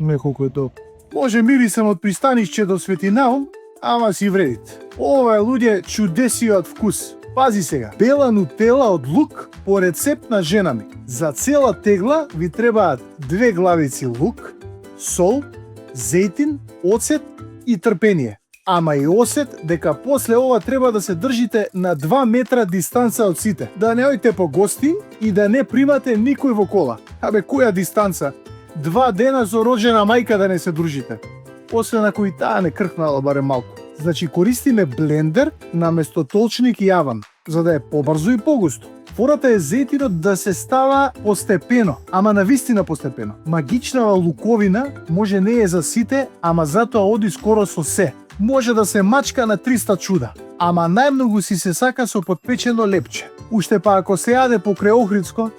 Неколку е тоа. Може мирисен од пристанишче до Светинаум, ама си вредит. Ова е луѓе чудесиот вкус. Пази сега, бела нутела од лук по рецепт на жена ми. За цела тегла ви требаат 2 главици лук, сол, зејтин, оцет и трпение. Ама и осет дека после ова треба да се држите на 2 метра дистанца од сите. Да не ојте по гости и да не примате никој во кола. Абе, која дистанца? 2 дена со роđена мајка да не се дружите. Освен ако и таа не кркнала барем малку. Значи користиме блендер наместо толчник и јаван, за да е побрзо и погусто. Фората е зејтинот да се става постепено, ама навистина постепено. Магичнава луковина може не е за сите, ама затоа оди скоро со се. Може да се мачка на 300 чуда, ама најмногу си се сака со подпечено лепче. Уште па ако се јаде покрај Охридско,